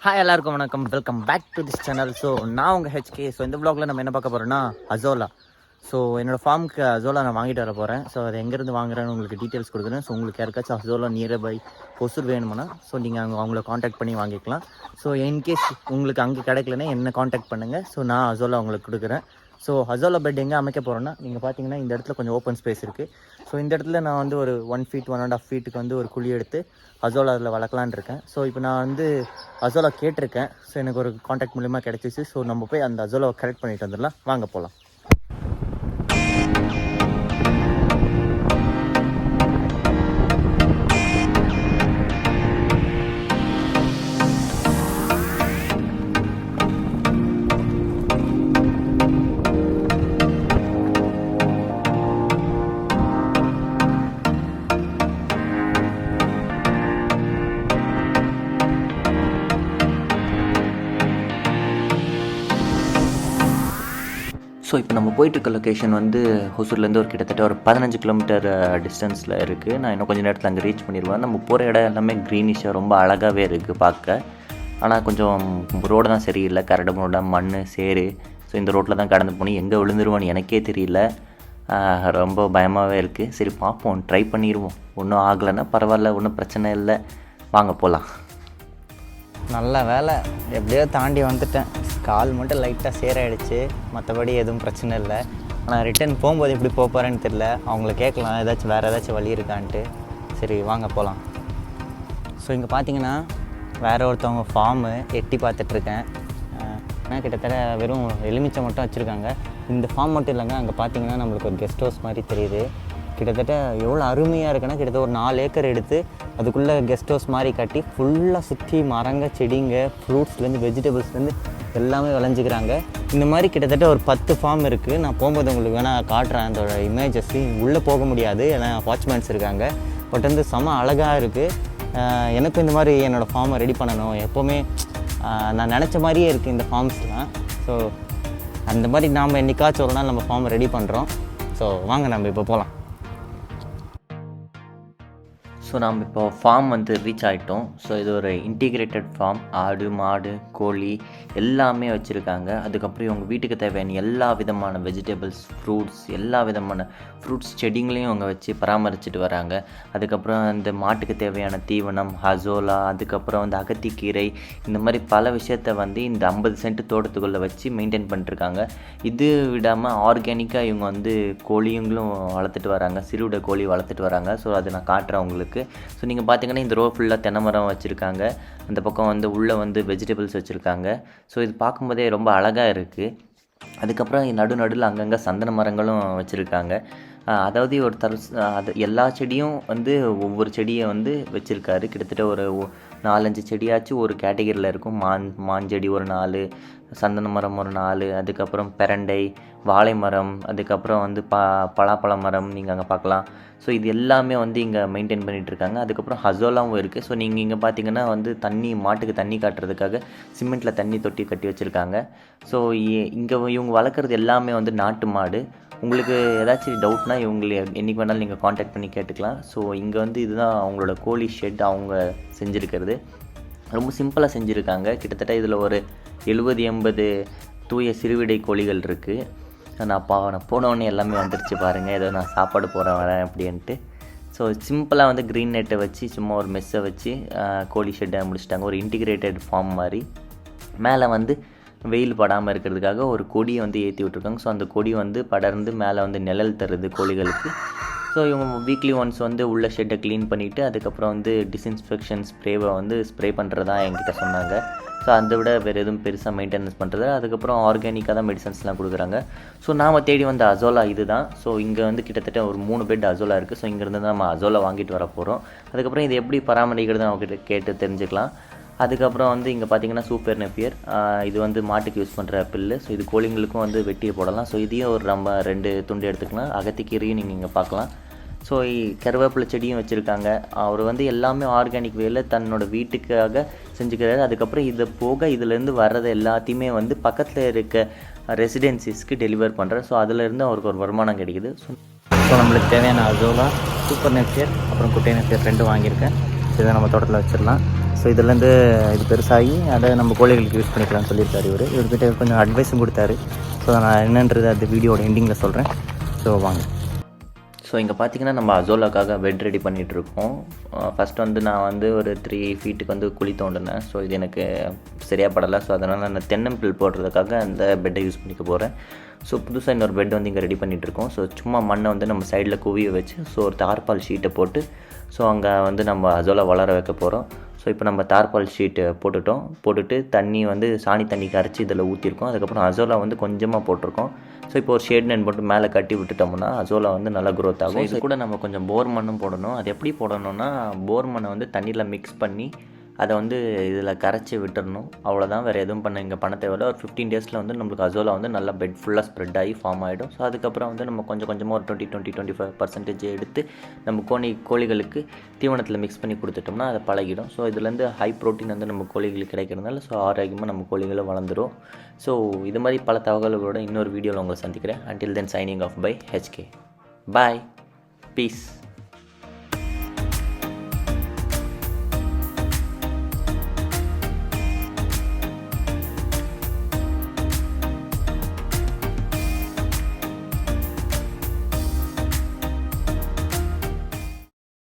Hi எல்லாருக்கும் வணக்கம், welcome back to this channel. So நான் உங்கள் ஹெச்கே. ஸோ இந்த வ்ளாகில் நம்ம என்ன பார்க்க போகிறோம்னா அசோலா. ஸோ என்னோடய ஃபார்முக்கு அசோலா நான் வாங்கிட்டு வர போகிறேன். ஸோ அது எங்கேருந்து வாங்குறேன்னு உங்களுக்கு டீட்டெயில்ஸ் கொடுக்குறேன். ஸோ உங்களுக்கு யாருக்காச்சும் அசோலா நியர்பை ஹொசூர் வேணும்னா ஸோ நீங்கள் அவங்கள காண்டாக்ட் பண்ணி வாங்கிக்கலாம். ஸோ இன்கேஸ் உங்களுக்கு அங்கே கிடைக்கலன்னா என்ன காண்டாக்ட் பண்ணுங்கள். ஸோ நான் அசோலா உங்களுக்கு கொடுக்குறேன். ஸோ அசோலா பெட் எங்கே அமைக்க போகிறோன்னா, நீங்கள் பார்த்தீங்கன்னா இந்த இடத்துல கொஞ்சம் ஓப்பன் ஸ்பேஸ் இருக்குது. ஸோ இந்த இடத்துல நான் வந்து ஒரு 1 ஃபீட் 1.5 ஃபீட்டுக்கு வந்து ஒரு குழி எடுத்து அசோலா அதில் வளர்க்கலான் இருக்கேன். ஸோ இப்போ நான் வந்து அசோலா கேட்டிருக்கேன். ஸோ எனக்கு ஒரு காண்டாக்ட் மூலிமா கிடச்சிச்சு. ஸோ நம்ம போய் அந்த அசோலாவை கரெக்ட் பண்ணிட்டு வந்துடலாம். வாங்க போகலாம். ஸோ இப்போ நம்ம போயிட்டுருக்க லொக்கேஷன் வந்து ஹொசூர்லேருந்து ஒரு கிட்டத்தட்ட ஒரு 15 கிலோமீட்டர் டிஸ்டன்ஸில் இருக்குது. நான் இன்னும் கொஞ்சம் நேரத்தில் அங்கே ரீச் பண்ணிடுவேன். நம்ம போகிற இடம் எல்லாமே க்ரீனிஷாக ரொம்ப அழகாகவே இருக்குது பார்க்க. ஆனால் கொஞ்சம் ரோடு தான் சரியில்லை, கரடு முரடா மண் சேரு. ஸோ இந்த ரோட்டில் தான் கடந்து போனி எங்கே விழுந்துருவோன்னு எனக்கே தெரியல. ரொம்ப பயமாகவே இருக்குது. சரி பார்ப்போம், ட்ரை பண்ணிடுவோம். ஒன்றும் ஆகலைன்னா பரவாயில்ல, ஒன்றும் பிரச்சனை இல்லை. வாங்க போகலாம். நல்ல வேலை, எப்படியோ தாண்டி வந்துட்டேன். கால் மட்டும் லைட்டாக சேராயிடுச்சு, மற்றபடி எதுவும் பிரச்சனை இல்லை. ஆனால் ரிட்டன் போகும்போது எப்படி போகிறேன்னு தெரில. அவங்கள கேட்கலாம் ஏதாச்சும் வேறு ஏதாச்சும் வழி இருக்கான்ட்டு. சரி வாங்க போகலாம். ஸோ இங்கே பார்த்தீங்கன்னா வேறு ஒருத்தவங்க ஃபார்மு எட்டி பார்த்துட்ருக்கேன். ஏன்னா கிட்டத்தட்ட வெறும் எலுமிச்சை மட்டும் வச்சுருக்காங்க. இந்த ஃபார்ம் மட்டும் இல்லைங்க, அங்கே பார்த்தீங்கன்னா நம்மளுக்கு ஒரு கெஸ்ட் ஹவுஸ் மாதிரி தெரியுது. கிட்டத்தட்ட எவ்வளோ அருமையாக இருக்குன்னா, கிட்டத்தட்ட ஒரு 4 ஏக்கர் எடுத்து அதுக்குள்ளே கெஸ்ட் ஹவுஸ் மாதிரி கட்டி ஃபுல்லாக சுற்றி மரங்க செடிங்க ஃப்ரூட்ஸ்லேருந்து வெஜிடபிள்ஸ்லேருந்து எல்லாமே விளைஞ்சிக்கிறாங்க. இந்த மாதிரி கிட்டத்தட்ட ஒரு 10 ஃபார்ம் இருக்குது. நான் போகும்போது உங்களுக்கு வேணால் காட்டுறேன் அதோட இமேஜஸ். உள்ளே போக முடியாது, ஏன்னா வாட்ச்மேன்ஸ் இருக்காங்க. பட் வந்து செம அழகாக இருக்குது. எனக்கும் இந்த மாதிரி என்னோடய ஃபார்மை ரெடி பண்ணணும். எப்போவுமே நான் நினச்ச மாதிரியே இருக்குது இந்த ஃபார்ம்ஸ்லாம். ஸோ அந்த மாதிரி நாம் என்றைக்காச்சும் ஒரு நாள் நம்ம ஃபார்மை ரெடி பண்ணுறோம். ஸோ வாங்க நம்ம இப்போ போகலாம். ஸோ நம்ம இப்போ ஃபார்ம் வந்து ரீச் ஆகிட்டோம். ஸோ இது ஒரு இன்டிகிரேட்டட் ஃபார்ம். ஆடு மாடு கோழி எல்லாமே வச்சுருக்காங்க. அதுக்கப்புறம் இவங்க வீட்டுக்கு தேவையான எல்லா விதமான வெஜிடபிள்ஸ் ஃப்ரூட்ஸ் எல்லா விதமான ஃப்ரூட்ஸ் செடிங்களையும் அவங்க வச்சு பராமரிச்சுட்டு வராங்க. அதுக்கப்புறம் அந்த மாட்டுக்கு தேவையான தீவனம் அசோலா, அதுக்கப்புறம் வந்து அகத்திக்கீரை, இந்த மாதிரி பல விஷயத்த வந்து இந்த 50 சென்ட் தோட்டத்துக்குள்ளே வச்சு மெயின்டைன் பண்ணிட்டுருக்காங்க. இது விடாமல் ஆர்கானிக்காக இவங்க வந்து கோழிங்களும் வளர்த்துட்டு வராங்க, சிறுவிட கோழி வளர்த்துட்டு வராங்க. ஸோ அதை நான் காட்டுறேன் உங்களுக்கு. ஸோ நீங்கள் பார்த்தீங்கன்னா இந்த ரோ ஃபுல்லாக தென்னை மரம் வச்சுருக்காங்க. அந்த பக்கம் வந்து உள்ளே வந்து வெஜிடபிள்ஸ் வச்சுருக்காங்க. ஸோ இது பார்க்கும்போதே ரொம்ப அழகாக இருக்குது. அதுக்கப்புறம் நடுநடுவில் அங்கங்கே சந்தன மரங்களும் வச்சுருக்காங்க. அதாவது அது எல்லா செடியும் வந்து ஒவ்வொரு செடியை வந்து வச்சுருக்காரு. கிட்டத்தட்ட ஒரு 4-5 செடியாச்சும் ஒரு கேட்டகரியில் இருக்கும். மாஞ்செடி ஒரு 4, சந்தன மரம் ஒரு 4, அதுக்கப்புறம் பெரண்டை, வாழை மரம், அதுக்கப்புறம் வந்து பலாப்பழ மரம் நீங்கள் அங்கே பார்க்கலாம். ஸோ இது எல்லாமே வந்து இங்கே மெயின்டைன் பண்ணிகிட்ருக்காங்க. அதுக்கப்புறம் அசோலாவும் இருக்குது. ஸோ நீங்கள் இங்கே பார்த்தீங்கன்னா வந்து மாட்டுக்கு தண்ணி காட்டுறதுக்காக சிமெண்ட்டில் தண்ணி தொட்டி கட்டி வச்சுருக்காங்க. ஸோ இங்கே இவங்க வளர்க்குறது எல்லாமே வந்து நாட்டு மாடு. உங்களுக்கு ஏதாச்சும் டவுட்னா இவங்களை என்றைக்கு வேணாலும் நீங்கள் காண்டாக்ட் பண்ணி கேட்டுக்கலாம். ஸோ இங்கே வந்து இதுதான் அவங்களோட கோழி ஷெட் அவங்க செஞ்சுருக்கிறது. ரொம்ப சிம்பிளாக செஞ்சுருக்காங்க. கிட்டத்தட்ட இதில் ஒரு 70-80 தூய சிறுவிடை கோழிகள் இருக்குது. நான் போனோடனே எல்லாமே வந்துருச்சு பாருங்கள். ஏதோ நான் சாப்பாடு வரேன் அப்படின்ட்டு. ஸோ சிம்பிளாக வந்து க்ரீன் நெட்டை வச்சு சும்மா ஒரு மெஸ்ஸை வச்சு கோழி ஷெட்டை முடிச்சிட்டாங்க. ஒரு இன்டிகிரேட்டட் ஃபார்ம் மாதிரி. மேலே வந்து வெயில் படாமல் இருக்கிறதுக்காக ஒரு கொடியை வந்து ஏற்றி விட்ருக்காங்க. ஸோ அந்த கொடி வந்து படர்ந்து மேலே வந்து நிழல் தருது கோழிகளுக்கு. ஸோ இவங்க வீக்லி ஒன்ஸ் வந்து உள்ள ஷெட்டை க்ளீன் பண்ணிவிட்டு அதுக்கப்புறம் வந்து டிஸ்இன்ஃபெக்ஷன் ஸ்ப்ரேவை வந்து ஸ்ப்ரே பண்ணுறதா என்கிட்ட சொன்னாங்க. ஸோ அதை விட வேறு எதுவும் பெருசாக மெயின்டெனன்ஸ் பண்ணுறது. அதுக்கப்புறம் ஆர்கானிக்காக தான் மெடிசன்ஸ்லாம் கொடுக்குறாங்க. ஸோ நாம் தேடி வந்த அசோலா இது தான். ஸோ இங்கே வந்து கிட்டத்தட்ட ஒரு 3 பெட் அசோலா இருக்குது. ஸோ இங்கேருந்து தான் நம்ம அசோலா வாங்கிட்டு வர போகிறோம். அதுக்கப்புறம் இது எப்படி பராமரிக்கிறது அவங்ககிட்ட கேட்டு தெரிஞ்சுக்கலாம். அதுக்கப்புறம் வந்து இங்கே பார்த்தீங்கன்னா சூப்பர் நெப்பியர், இது வந்து மாட்டுக்கு யூஸ் பண்ணுற பில்லு. ஸோ இது கோழிங்களுக்கும் வந்து வெட்டியை போடலாம். ஸோ இதையும் ஒரு நம்ம 2 துண்டு எடுத்துக்கலாம். அகத்திக்கீரையும் நீங்கள் இங்கே பார்க்கலாம். ஸோ கருவேப்பிலை செடியும் வச்சுருக்காங்க. அவர் வந்து எல்லாமே ஆர்கானிக் வேல தன்னோட வீட்டுக்காக செஞ்சுக்கிறாரு. அதுக்கப்புறம் இதை போக இதிலேருந்து வர்றது எல்லாத்தையுமே வந்து பக்கத்தில் இருக்க ரெசிடென்சிஸ்க்கு டெலிவர் பண்ணுறாரு. ஸோ அதிலேருந்து அவருக்கு ஒரு வருமானம் கிடைக்குது. ஸோ நம்மளுக்கு தேவையான அசோலா, சூப்பர் நெப்பியர், அப்புறம் குட்டை நெப்பியர் 2 வாங்கியிருக்கேன். இதை நம்ம தோட்டத்தில் வச்சிடலாம். ஸோ இதுலேருந்து இது பெருசாகி அதை நம்ம கோழிகளுக்கு யூஸ் பண்ணிக்கலாம்னு சொல்லியிருக்காரு இவர்கிட்ட கொஞ்சம் அட்வைஸும் கொடுத்தாரு. ஸோ நான் என்னன்றது அந்த வீடியோட எண்டிங்கில் சொல்கிறேன். ஸோ வாங்க. ஸோ இங்கே பார்த்தீங்கன்னா நம்ம அசோலாக்காக பெட் ரெடி பண்ணிகிட்ருக்கோம். ஃபஸ்ட் வந்து நான் வந்து ஒரு 3 ஃபீட்டுக்கு வந்து குழி தோண்டினேன். ஸோ இது எனக்கு சரியாக படலை. ஸோ அதனால் நான் தென்னம்பில் போடுறதுக்காக அந்த பெட்டை யூஸ் பண்ணிக்க போகிறேன். ஸோ புதுசாக இன்னொரு பெட் வந்து இங்கே ரெடி பண்ணிகிட்ருக்கோம். ஸோ சும்மா மண்ணை வந்து நம்ம சைடில் குவிய வச்சு ஸோ ஒரு தார்பால் ஷீட்டை போட்டு ஸோ அங்கே வந்து நம்ம அசோலா வளர வைக்க போகிறோம். ஸோ இப்போ நம்ம தார்பால் ஷீட்டு போட்டுட்டு தண்ணி வந்து சாணி தண்ணி கரைச்சி இதில் ஊற்றிருக்கோம். அதுக்கப்புறம் அசோலா வந்து கொஞ்சமாக போட்டிருக்கோம். ஸோ இப்போ ஒரு ஷேட் நெட் போட்டு மேலே கட்டி விட்டுட்டோம்னா அசோலா வந்து நல்லா க்ரோத் ஆகும். இது கூட நம்ம கொஞ்சம் போர் மண்ணும் போடணும். அது எப்படி போடணும்னா போர் மண்ணை வந்து தண்ணியில் மிக்ஸ் பண்ணி அதை வந்து இதில் கரைச்சி விட்டுறணும். அவ்வளோதான், வேறு எதுவும் பண்ண தேவையில்ல. ஒரு 15 டேஸில் வந்து நம்மளுக்கு அசோலா வந்து நல்லா பெட் ஃபுல்லாக ஸ்ப்ரெட் ஆகி ஃபார்ம் ஆகிடும். ஸோ அதுக்கப்புறம் வந்து நம்ம கொஞ்சம் கொஞ்சமாக ஒரு 20-25% எடுத்து நம்ம கோழிகளுக்கு தீவனத்தில் மிக்ஸ் பண்ணி கொடுத்துட்டோம்னா அதை பழகிடும். ஸோ இதுலேருந்து ஹை ப்ரோட்டீன் வந்து நம்ம கோழிகளுக்கு கிடைக்கிறதுனால ஸோ ஆரோக்கியமாக நம்ம கோழிகளை வளர்ந்துடும். ஸோ இது மாதிரி பல தகவல்களோட இன்னொரு வீடியோவில் உங்களை சந்திக்கிறேன். Until then, signing off by HK. Bye. Peace.